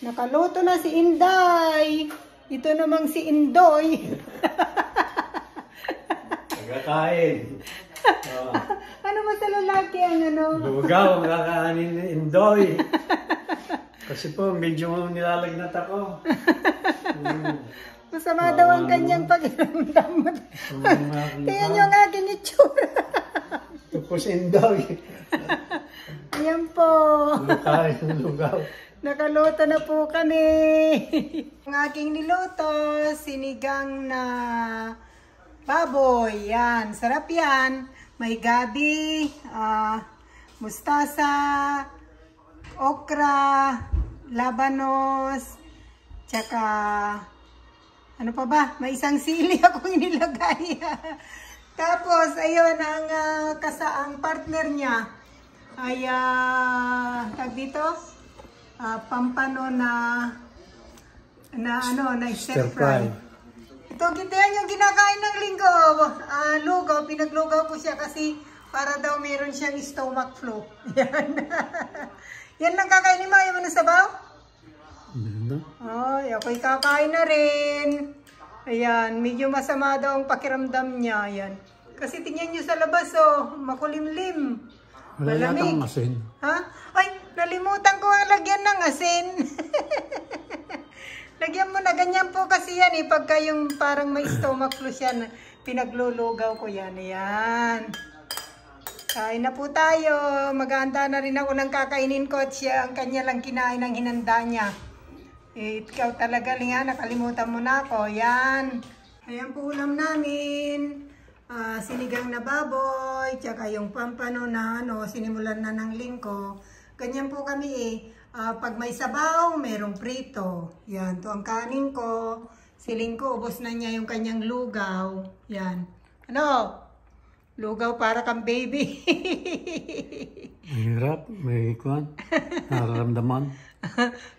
Nakaluto na si Inday. Ito namang si Indoy. Nagkakain. Ano ba sa lalaki ang ano? Lugaw ang kakaanin ni Indoy. Kasi po, medyo nilalagnat ako. Masama daw ang kanyang pakiramdam. Tingnan nyo ang aking itsura. Ito po si Indoy. Ayan po. Lugaw, lugaw. Nakaluto na po kami. Ang aking niluto, sinigang na baboy. Yan, sarap yan. May gabi, mustasa, okra, labanos, tsaka ano pa ba? May isang sili akong inilagay. Tapos, ayun, ang partner niya ay, tag dito, pampano na stir fry. Ito, gintayan yung kinakain ng linggo. Lugaw, pinaglugaw ko siya kasi para daw meron siyang stomach flu. Yan. Yan lang kakain ni Maya mo na sabaw? Ay, ako'y kakain na rin. Ayan, medyo masama daw ang pakiramdam niya. Ayan. Kasi tingnan nyo sa labas, oh, makulimlim. Wala malamig. yatang asin. Ha? Ay, nalimutan ko ang lagyan ng asin. Lagyan mo na, ganyan po kasi yan eh. Pagka yung parang may stomach flu siya, pinaglulugaw ko yan. Ayan. Kain na po tayo. Maghahanda na rin ako ng kakainin ko at siya ang kanya lang kinain ang hinanda niya. Ikaw talaga, Linga, nakalimutan mo na ako. Yan. Ayan po ulam namin. Sinigang na baboy, tsaka yung pampano na sinimulan na ng lingko. Ganyan po kami eh. Pag may sabaw, merong prito. Yan, to ang kanin ko. Si Lingko, ubos na niya yung kanyang lugaw. Yan. Ano? Lugaw para kang baby. Mahirap, may ikuan. Nararamdaman.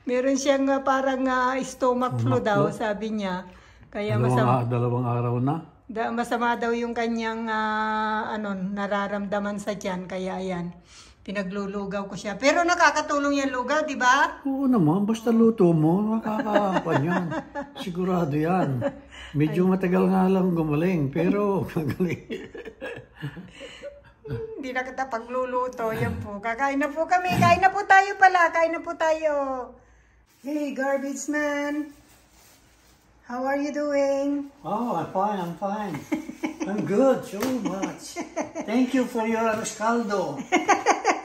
Meron siyang parang stomach flu daw, sabi niya. Kaya dalawang araw na. Masama daw yung kanyang nararamdaman sa tiyan. Kaya ayan, pinaglulugaw ko siya. Pero nakakatulong yan lugaw, di ba? Oo naman, basta luto mo, makakapan yan. Sigurado yan. Medyo matagal nga lang gumaling, pero magaling. Hindi na kita pagluluto. Yan po. Kakain na po kami. Kain na po tayo pala. Kain na po tayo. Hey, garbage man. How are you doing? Oh, I'm fine, I'm fine. I'm good, so much. Thank you for your arroz caldo.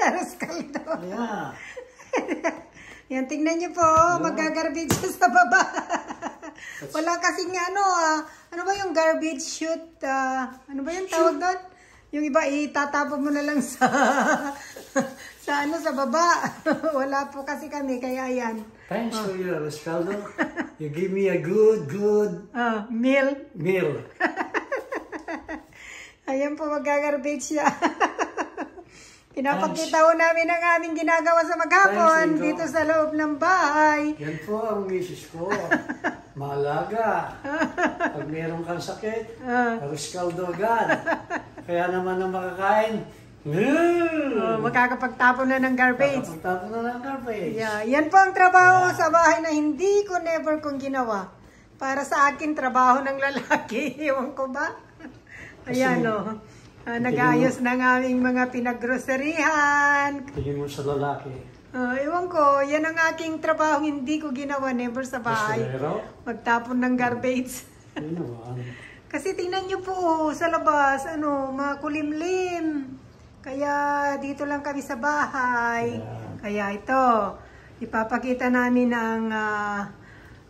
Arroz caldo. Yeah. Yan, tingnan niyo po. Mag-garbage sa baba. Wala kasing ano ba yung garbage chute? Ano ba yung tawag doon? Yung iba, itatapon mo na lang sa sa baba. Wala po kasi kami, kaya yan. Thanks for your arroz caldo. You give me a good meal. Ayan po, mag-garbage siya. Pinapakita ko namin ang aming ginagawa sa maghapon dito sa loob ng bahay. Yan po ang misis ko. Malaga. Pag meron kang sakit, arroz caldo agad. Kaya naman ang makakain, makakapagtapon na ng garbage. Makakapagtapon na ng garbage. Yeah, yan po ang trabaho sa bahay na hindi ko never kong ginawa. Para sa akin, trabaho ng lalaki. Ewan ko ba? Ayan nag-ayos ng aming mga pinaggroserihan. Tingin mo sa lalaki. Ewan ko, yan ang aking trabaho, hindi ko ginawa never sa bahay. Magtapon ng garbage. Kasi tingnan nyo po sa labas, makulimlim. Kaya dito lang kami sa bahay. Kaya ito, ipapakita namin ang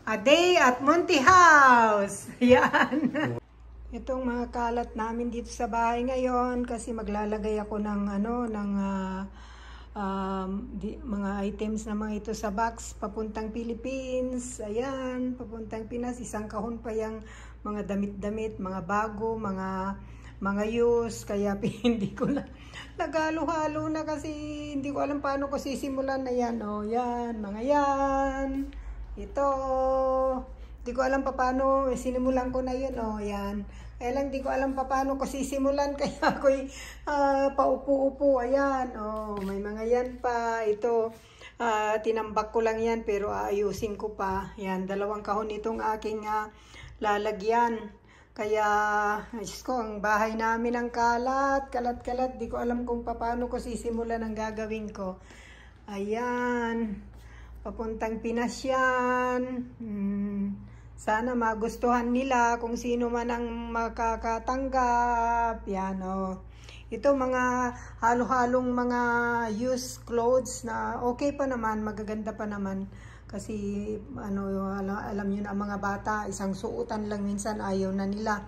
a day at Monty House. Yan. Itong mga kalat namin dito sa bahay ngayon kasi maglalagay ako ng mga items na mga ito sa box papuntang Philippines. Ayan, papuntang Pinas. Isang kahon pa yung mga damit-damit, mga bago, mga use. Kaya hindi ko na naghalo-halo na kasi hindi ko alam paano ko sisimulan. Ayan, yan, mga yan. Ito. Hindi ko alam paano, sinimulan ko na yun, yan. Kaya lang di ko alam paano ko sisimulan, kaya ako'y paupo-upo. Ayan, may mga yan pa. Ito, Tinambak ko lang yan pero aayusin ko pa. Yan, 2 kahon itong aking lalagyan. Kaya, Diyos ko, ang bahay namin ang kalat. Di ko alam kung paano ko sisimulan ang gagawin ko. Ayan. Papuntang Pinas yan. Sana magustuhan nila kung sino man ang makakatanggap. Yan, oh. Ito mga halo-halong mga used clothes na okay pa naman, magaganda pa naman. Kasi alam nyo na ang mga bata, isang suotan lang minsan ayaw na nila.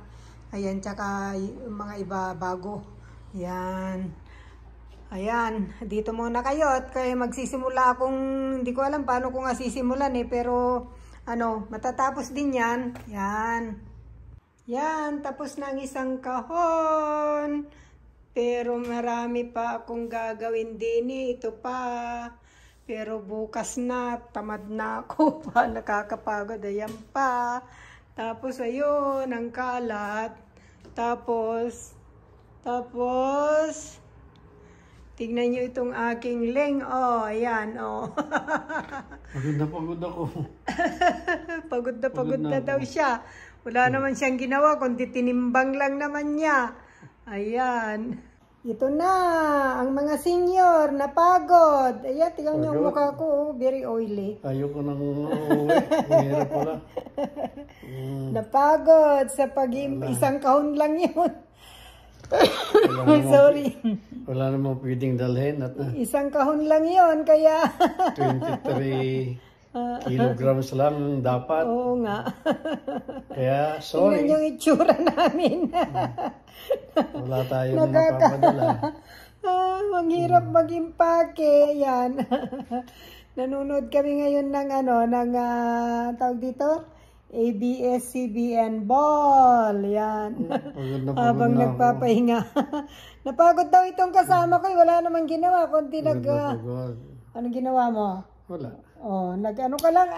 Ayan, tsaka mga iba bago. Ayan. Ayan, dito muna kayo at kaya magsisimula akong, hindi ko alam paano ko nga sisimulan pero matatapos din yan. Yan. Yan, tapos na ang isang kahon. Pero marami pa akong gagawin din ito pa. Pero bukas na, tamad na ako pa, nakakapagod. Ayan pa. Tapos ayun, ang kalat. Tapos, tignan nyo itong aking leng. Oh, ayan, oh. Pagod na pagod ako. pagod na daw siya. Wala naman siyang ginawa, kundi tinimbang lang naman niya. Ayan. Ito na, ang mga senior, napagod. Ayan, tingnan niyo ang mukha ko, very oily. Ayoko nang uuwi. Mahirap pala. Napagod sa isang kahon lang yun. Sorry. Wala namang pwedeng dalhin. At, isang kahon lang yun, kaya 23 kilograms lang dapat. Oo nga. Kaya, sorry. Tingnan yung itsura namin. Wala tayong mapapadala. Ang hirap mag-impake. Yan. Nanonood kami ngayon ng tawag dito? ABS-CBN ball. Yan. Habang nagpapahinga. Napagod daw itong kasama ko. Wala namang ginawa. Kundi anong ginawa mo? Wala. Oh, nag-ano ka lang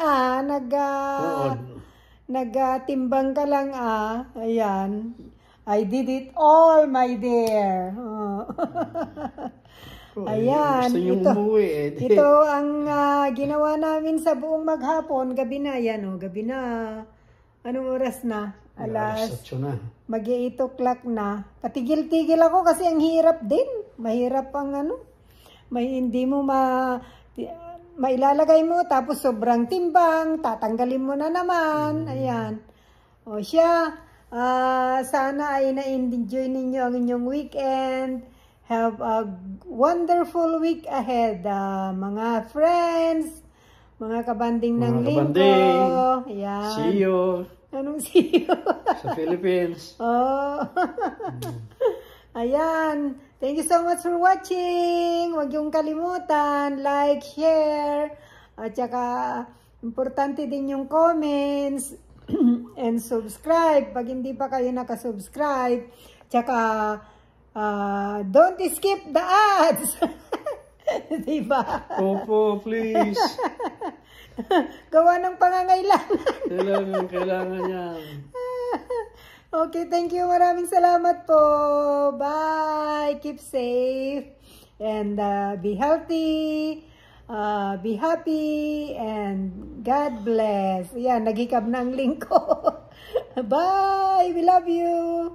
nagtimbang ka lang Ayan. I did it all, my dear. Oh. Ayan. Ito ang ginawa namin sa buong maghapon. Gabi na. Yan, gabi na. Anong oras na? Mag-8 o'clock na. Patigil-tigil ako kasi ang hirap din. Mahirap ang hindi mo mailalagay mo, tapos sobrang timbang, tatanggalin mo na naman. Ayan. O siya, sana ay na-enjoy ninyo ang inyong weekend. Have a wonderful week ahead, mga friends, mga kabanding ng linggo. Ayan. See you. Anong see you? Sa Philippines. Oh. Ayan. Thank you so much for watching. Huwag yung kalimutan, like, share, at saka importante din yung comments and subscribe pag hindi pa kayo nakasubscribe. Tsaka don't skip the ads. Diba? Opo, please. Gawa ng pangangailangan. Kailangan yan. Okay, thank you. Maraming salamat po. Bye. Keep safe. And be healthy. Be happy. And God bless. Yan, nagikab na ang link ko. Bye. We love you.